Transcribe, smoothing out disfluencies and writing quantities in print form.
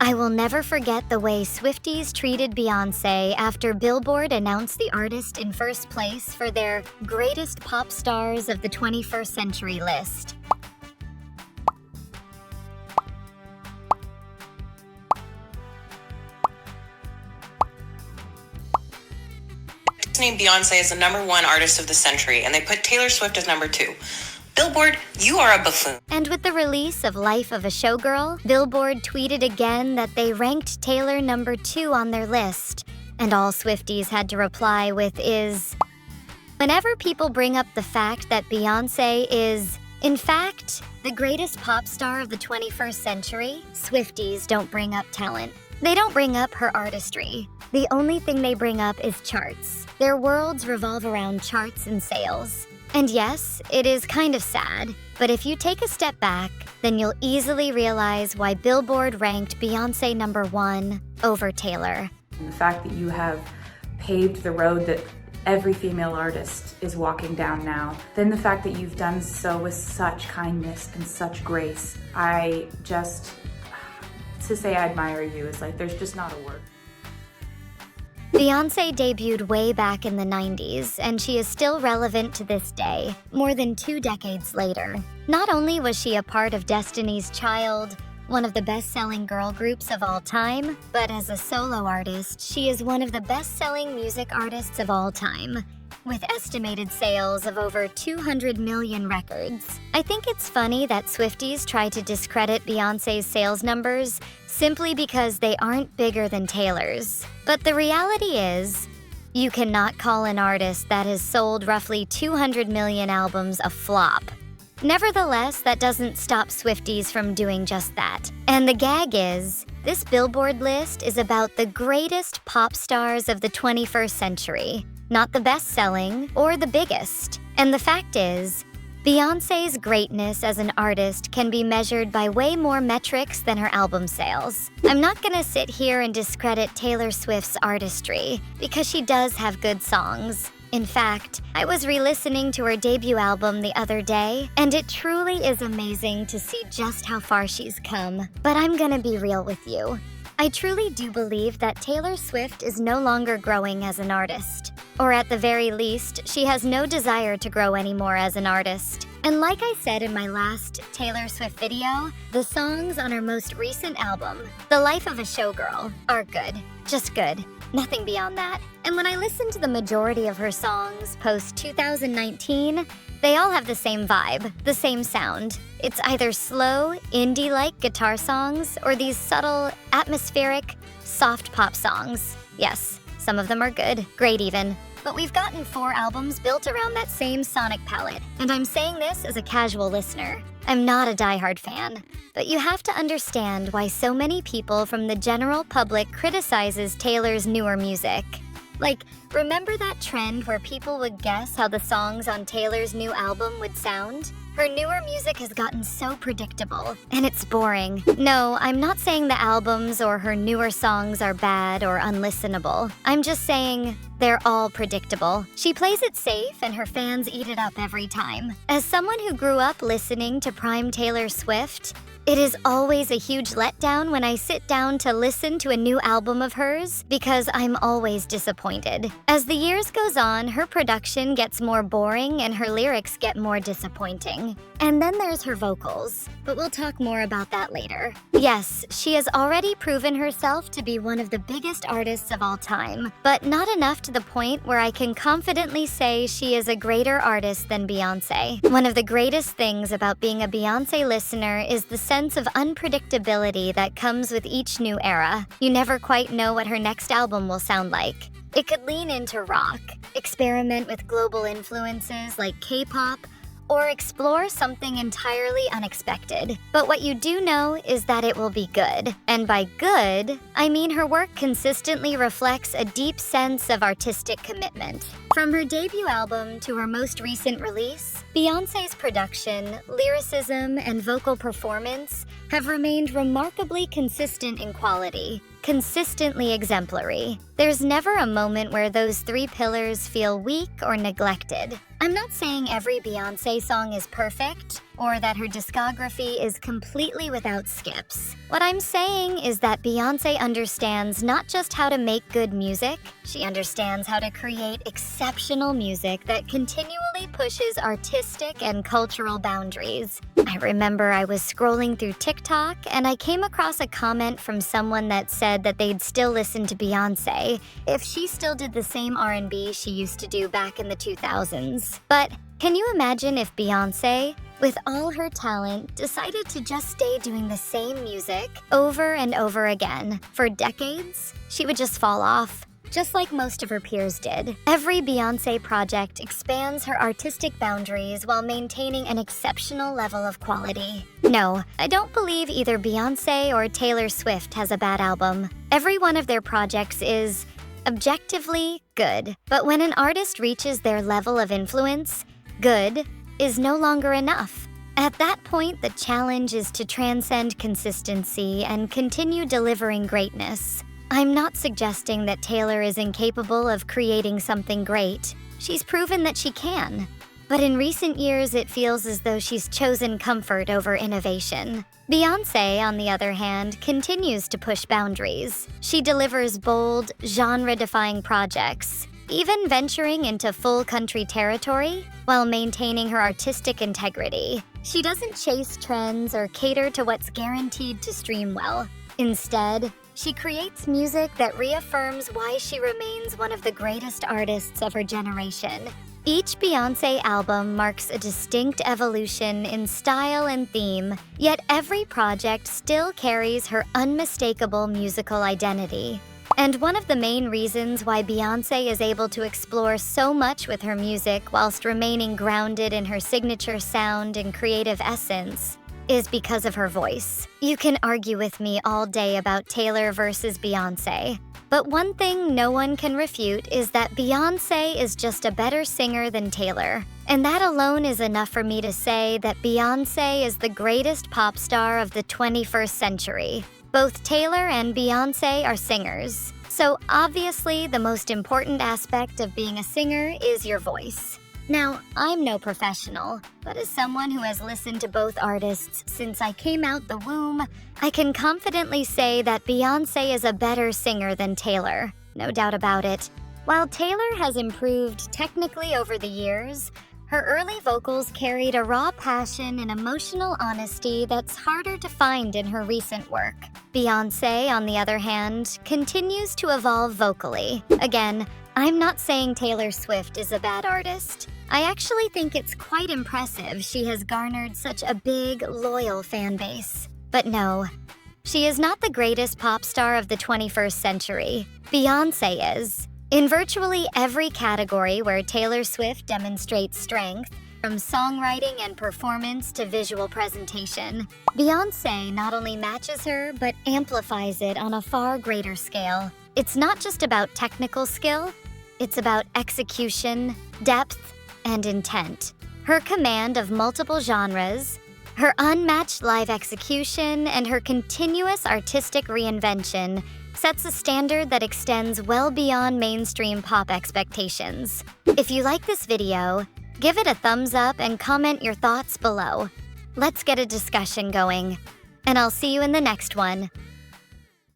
I will never forget the way swifties treated Beyoncé after Billboard announced the artist in first place for their Greatest Pop Stars of the 21st Century list. Named Beyonce as the #1 artist of the century, and they put Taylor Swift as #2. Billboard, you are a buffoon. And with the release of Life of a Showgirl, Billboard tweeted again that they ranked Taylor #2 on their list, and all Swifties had to reply with is. Whenever people bring up the fact that Beyoncé is, in fact, the greatest pop star of the 21st century, Swifties don't bring up talent. They don't bring up her artistry. The only thing they bring up is charts. Their worlds revolve around charts and sales. And yes, it is kind of sad, but if you take a step back, then you'll easily realize why Billboard ranked Beyoncé #1 over Taylor. The fact that you have paved the road that every female artist is walking down now, then the fact that you've done so with such kindness and such grace, to say I admire you is like, there's just not a word. Beyoncé debuted way back in the 90s, and she is still relevant to this day, more than 2 decades later. Not only was she a part of Destiny's Child, one of the best-selling girl groups of all time, but as a solo artist, she is one of the best-selling music artists of all time, with estimated sales of over 200 million records. I think it's funny that Swifties try to discredit Beyoncé's sales numbers simply because they aren't bigger than Taylor's. But the reality is, you cannot call an artist that has sold roughly 200 million albums a flop. Nevertheless, that doesn't stop Swifties from doing just that. And the gag is, this Billboard list is about the greatest pop stars of the 21st century, not the best-selling or the biggest. And the fact is, Beyoncé's greatness as an artist can be measured by way more metrics than her album sales. I'm not gonna sit here and discredit Taylor Swift's artistry, because she does have good songs. In fact, I was re-listening to her debut album the other day, and it truly is amazing to see just how far she's come. But I'm gonna be real with you. I truly do believe that Taylor Swift is no longer growing as an artist. Or at the very least, she has no desire to grow anymore as an artist. And like I said in my last Taylor Swift video, the songs on her most recent album, The Life of a Showgirl, are good. Just good. Nothing beyond that. And when I listen to the majority of her songs post-2019, they all have the same vibe, the same sound. It's either slow, indie-like guitar songs or these subtle, atmospheric, soft pop songs. Yes, some of them are good, great even. But we've gotten 4 albums built around that same sonic palette, and I'm saying this as a casual listener. I'm not a diehard fan, but you have to understand why so many people from the general public criticizes Taylor's newer music. Like, remember that trend where people would guess how the songs on Taylor's new album would sound? Her newer music has gotten so predictable, and it's boring. No, I'm not saying the albums or her newer songs are bad or unlistenable. I'm just saying they're all predictable. She plays it safe, and her fans eat it up every time. As someone who grew up listening to prime Taylor Swift, it is always a huge letdown when I sit down to listen to a new album of hers because I'm always disappointed. As the years goes on, her production gets more boring and her lyrics get more disappointing. And then there's her vocals, but we'll talk more about that later. Yes, she has already proven herself to be one of the biggest artists of all time, but not enough to the point where I can confidently say she is a greater artist than Beyoncé. One of the greatest things about being a Beyoncé listener is the sense of unpredictability that comes with each new era. You never quite know what her next album will sound like. It could lean into rock, experiment with global influences like K-pop, or explore something entirely unexpected. But what you do know is that it will be good. And by good, I mean her work consistently reflects a deep sense of artistic commitment. From her debut album to her most recent release, Beyoncé's production, lyricism, and vocal performance have remained remarkably consistent in quality, consistently exemplary. There's never a moment where those 3 pillars feel weak or neglected. I'm not saying every Beyoncé song is perfect or that her discography is completely without skips. What I'm saying is that Beyoncé understands not just how to make good music, she understands how to create exceptional music that continually pushes artistic and cultural boundaries. I remember I was scrolling through TikTok and I came across a comment from someone that said that they'd still listen to Beyoncé if she still did the same R&B she used to do back in the 2000s. But can you imagine if Beyoncé, with all her talent, decided to just stay doing the same music over and over again for decades? She would just fall off, just like most of her peers did. Every Beyoncé project expands her artistic boundaries while maintaining an exceptional level of quality. No, I don't believe either Beyoncé or Taylor Swift has a bad album. Every one of their projects is objectively good. But when an artist reaches their level of influence, good is no longer enough. At that point, the challenge is to transcend consistency and continue delivering greatness. I'm not suggesting that Taylor is incapable of creating something great. She's proven that she can. But in recent years, it feels as though she's chosen comfort over innovation. Beyoncé, on the other hand, continues to push boundaries. She delivers bold, genre-defying projects, even venturing into full country territory while maintaining her artistic integrity. She doesn't chase trends or cater to what's guaranteed to stream well. Instead, she creates music that reaffirms why she remains one of the greatest artists of her generation. Each Beyoncé album marks a distinct evolution in style and theme, yet every project still carries her unmistakable musical identity. And one of the main reasons why Beyoncé is able to explore so much with her music whilst remaining grounded in her signature sound and creative essence is because of her voice. You can argue with me all day about Taylor versus Beyoncé, but one thing no one can refute is that Beyoncé is just a better singer than Taylor. And that alone is enough for me to say that Beyoncé is the greatest pop star of the 21st century. Both Taylor and Beyoncé are singers, so obviously the most important aspect of being a singer is your voice. Now, I'm no professional, but as someone who has listened to both artists since I came out the womb, I can confidently say that Beyoncé is a better singer than Taylor, no doubt about it. While Taylor has improved technically over the years, her early vocals carried a raw passion and emotional honesty that's harder to find in her recent work. Beyoncé, on the other hand, continues to evolve vocally. Again, I'm not saying Taylor Swift is a bad artist. I actually think it's quite impressive she has garnered such a big, loyal fan base. But no, she is not the greatest pop star of the 21st century. Beyoncé is. In virtually every category where Taylor Swift demonstrates strength, from songwriting and performance to visual presentation, Beyoncé not only matches her, but amplifies it on a far greater scale. It's not just about technical skill, it's about execution, depth, and intent. Her command of multiple genres, her unmatched live execution, and her continuous artistic reinvention sets a standard that extends well beyond mainstream pop expectations. If you like this video, give it a thumbs up and comment your thoughts below. Let's get a discussion going. And I'll see you in the next one.